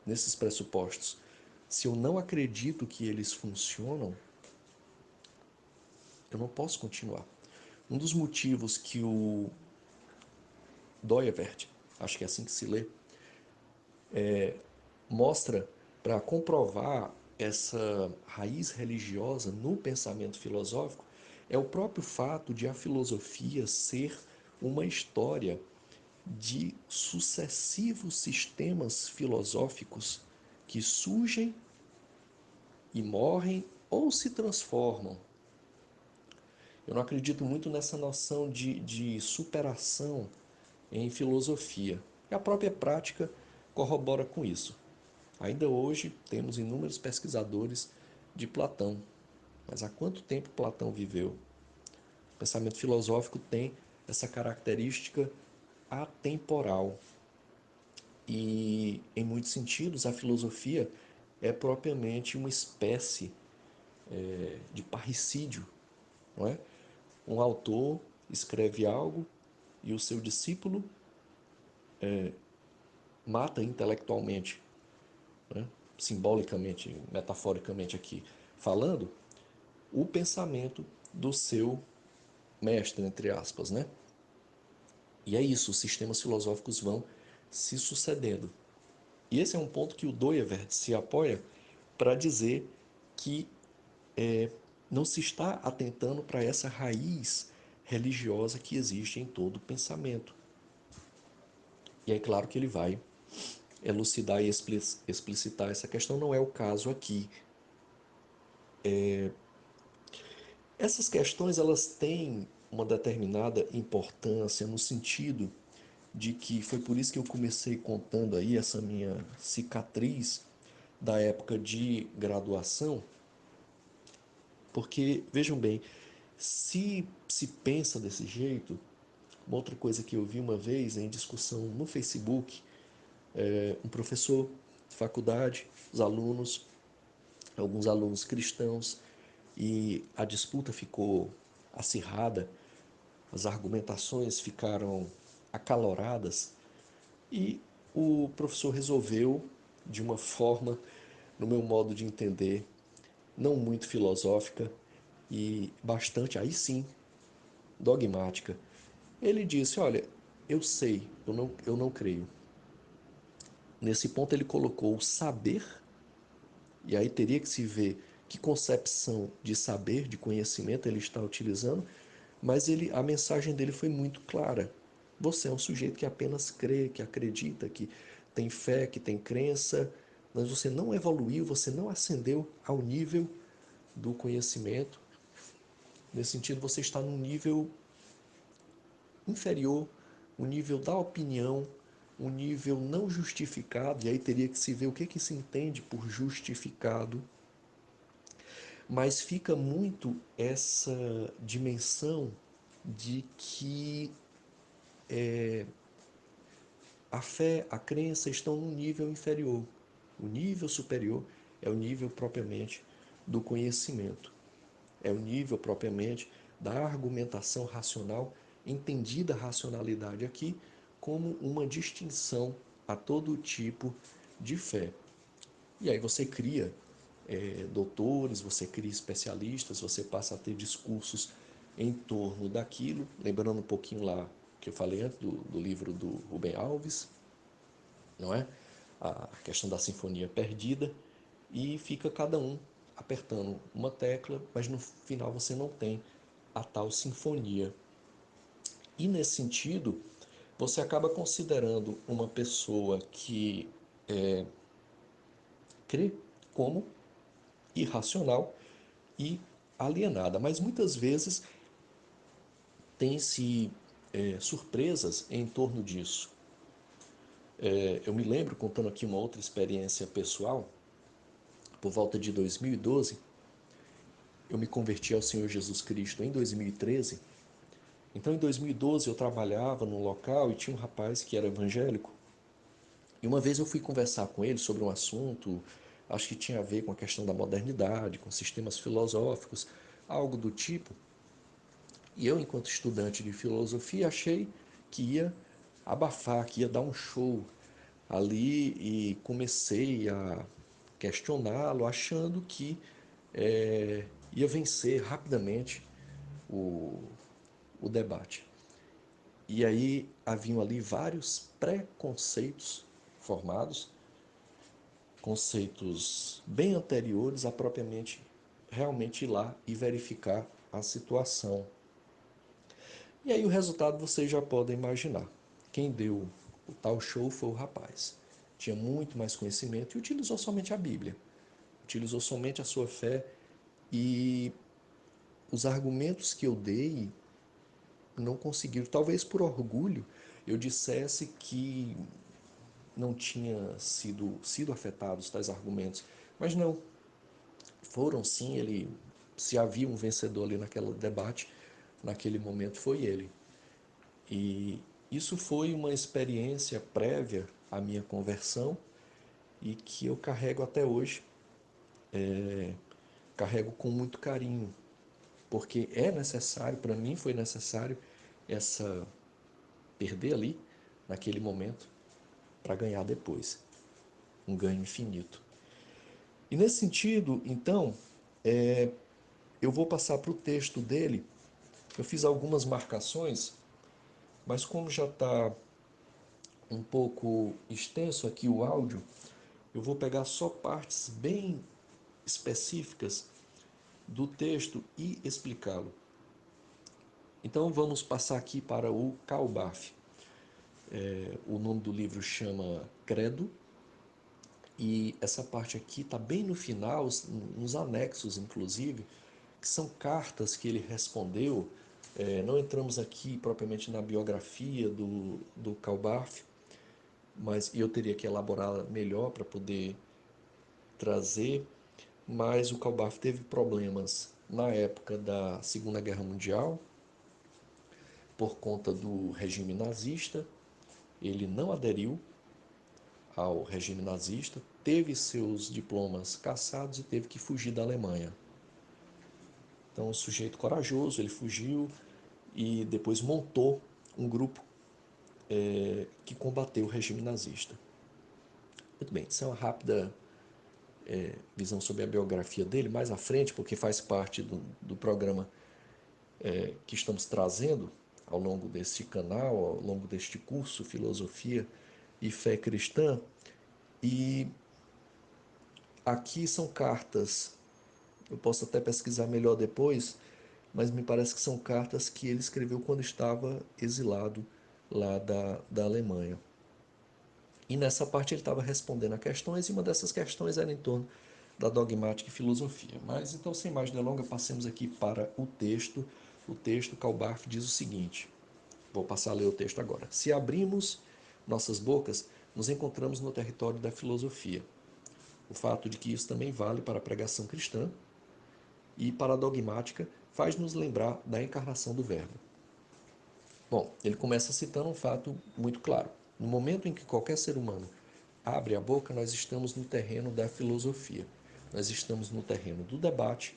nesses pressupostos, se eu não acredito que eles funcionam, eu não posso continuar. Um dos motivos que o Doyevert, acho que é assim que se lê, mostra para comprovar essa raiz religiosa no pensamento filosófico é o próprio fato de a filosofia ser uma história de sucessivos sistemas filosóficos que surgem e morrem ou se transformam. Eu não acredito muito nessa noção de superação em filosofia. E a própria prática corrobora com isso. Ainda hoje temos inúmeros pesquisadores de Platão. Mas há quanto tempo Platão viveu? O pensamento filosófico tem essa característica atemporal. E, em muitos sentidos, a filosofia é propriamente uma espécie de parricídio, não é? Um autor escreve algo e o seu discípulo mata intelectualmente, né? Simbolicamente, metaforicamente aqui falando, o pensamento do seu mestre, entre aspas, né? E é isso, os sistemas filosóficos vão se sucedendo. E esse é um ponto que o Doyevert se apoia para dizer que não se está atentando para essa raiz religiosa que existe em todo o pensamento. E é claro que ele vai elucidar e explicitar essa questão, não é o caso aqui. Essas questões elas têm uma determinada importância no sentido de que foi por isso que eu comecei contando aí essa minha cicatriz da época de graduação, porque vejam bem, se pensa desse jeito, uma outra coisa que eu vi uma vez em discussão no Facebook, um professor de faculdade, os alunos, alguns alunos cristãos, e a disputa ficou acirrada, as argumentações ficaram acaloradas e o professor resolveu, de uma forma, no meu modo de entender, não muito filosófica e bastante, aí sim, dogmática. Ele disse: Olha, eu sei, eu não creio. Nesse ponto, ele colocou o saber, e aí teria que se ver que concepção de saber, de conhecimento ele está utilizando, mas a mensagem dele foi muito clara. Você é um sujeito que apenas crê, que acredita, que tem fé, que tem crença, mas você não evoluiu, você não ascendeu ao nível do conhecimento. Nesse sentido, você está num nível inferior, um nível da opinião, um nível não justificado, e aí teria que se ver o que se entende por justificado, mas fica muito essa dimensão de que a fé, a crença estão num nível inferior. O nível superior é o nível propriamente do conhecimento, é o nível propriamente da argumentação racional, entendida a racionalidade aqui como uma distinção a todo tipo de fé. E aí você cria doutores, você cria especialistas, você passa a ter discursos em torno daquilo, lembrando um pouquinho lá que eu falei antes do livro do Rubem Alves, não é? A questão da sinfonia perdida, e fica cada um apertando uma tecla, mas no final você não tem a tal sinfonia. E nesse sentido, você acaba considerando uma pessoa que crê como irracional e alienada, mas muitas vezes tem-se surpresas em torno disso. Eu me lembro, contando aqui uma outra experiência pessoal, por volta de 2012, eu me converti ao Senhor Jesus Cristo em 2013. Então, em 2012, eu trabalhava num local e tinha um rapaz que era evangélico. E uma vez eu fui conversar com ele sobre um assunto, acho que tinha a ver com a questão da modernidade, com sistemas filosóficos, algo do tipo. E eu, enquanto estudante de filosofia, achei que ia abafar, que ia dar um show. ali e comecei a questioná-lo, achando que ia vencer rapidamente o, o debate. E aí haviam ali vários preconceitos formados, conceitos bem anteriores a propriamente realmente ir lá e verificar a situação. E aí o resultado vocês já podem imaginar. Quem deu o tal show foi o rapaz. Tinha muito mais conhecimento e utilizou somente a Bíblia. Utilizou somente a sua fé e os argumentos que eu dei não conseguiram. Talvez por orgulho eu dissesse que não tinha sido afetados tais argumentos. Mas não, foram sim, se havia um vencedor ali naquele debate, naquele momento foi ele. E isso foi uma experiência prévia à minha conversão e que eu carrego até hoje, carrego com muito carinho, porque é necessário, para mim foi necessário essa perder ali naquele momento para ganhar depois, um ganho infinito. E nesse sentido, então, eu vou passar para o texto dele. Eu fiz algumas marcações, mas como já está um pouco extenso aqui o áudio, eu vou pegar só partes bem específicas do texto e explicá-lo. Então vamos passar aqui para o Kaubaf. O nome do livro chama Credo, e essa parte aqui está bem no final, nos anexos inclusive, que são cartas que ele respondeu. Não entramos aqui propriamente na biografia do Kaubaf, mas eu teria que elaborar melhor para poder trazer, mas o Kaubaf teve problemas na época da Segunda Guerra Mundial por conta do regime nazista. Ele não aderiu ao regime nazista, teve seus diplomas cassados e teve que fugir da Alemanha. Então, um sujeito corajoso, ele fugiu e depois montou um grupo que combateu o regime nazista. Muito bem, isso é uma rápida visão sobre a biografia dele mais à frente, porque faz parte do programa que estamos trazendo ao longo deste canal, ao longo deste curso Filosofia e Fé Cristã. E aqui são cartas, eu posso até pesquisar melhor depois, mas me parece que são cartas que ele escreveu quando estava exilado lá da Alemanha. E nessa parte ele estava respondendo a questões, e uma dessas questões era em torno da dogmática e filosofia. Mas então, sem mais delongas, passemos aqui para o texto. O texto, Kaubaf diz o seguinte, vou passar a ler o texto agora. Se abrimos nossas bocas, nos encontramos no território da filosofia. O fato de que isso também vale para a pregação cristã e para a dogmática faz-nos lembrar da encarnação do Verbo. Bom, ele começa citando um fato muito claro. No momento em que qualquer ser humano abre a boca, nós estamos no terreno da filosofia. Nós estamos no terreno do debate,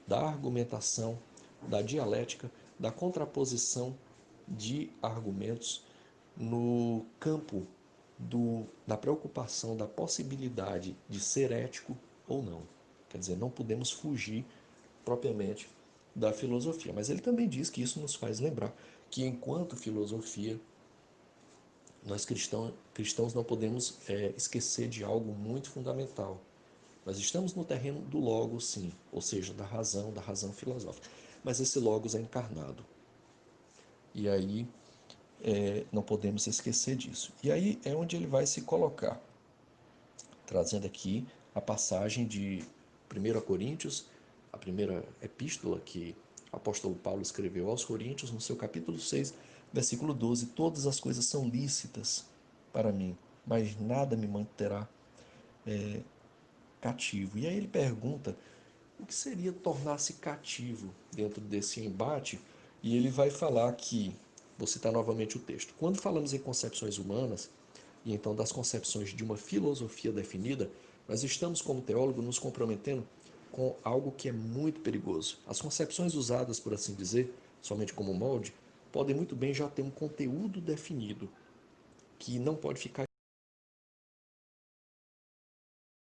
da argumentação, da dialética, da contraposição de argumentos, no campo da preocupação da possibilidade de ser ético ou não. Quer dizer, não podemos fugir propriamente da filosofia. Mas ele também diz que isso nos faz lembrar que, enquanto filosofia, nós cristãos não podemos esquecer de algo muito fundamental. Nós estamos no terreno do logos, sim, ou seja, da razão filosófica. Mas esse logos é encarnado. E aí não podemos esquecer disso. E aí é onde ele vai se colocar, trazendo aqui a passagem de 1 Coríntios, a primeira epístola que o apóstolo Paulo escreveu aos Coríntios, no seu capítulo 6, versículo 12: todas as coisas são lícitas para mim, mas nada me manterá cativo. E aí ele pergunta o que seria tornar-se cativo dentro desse embate, e ele vai falar que, vou citar novamente o texto, quando falamos em concepções humanas, e então das concepções de uma filosofia definida, nós estamos, como teólogo, nos comprometendo com algo que é muito perigoso. As concepções usadas, por assim dizer, somente como molde, podem muito bem já ter um conteúdo definido, que não pode ficar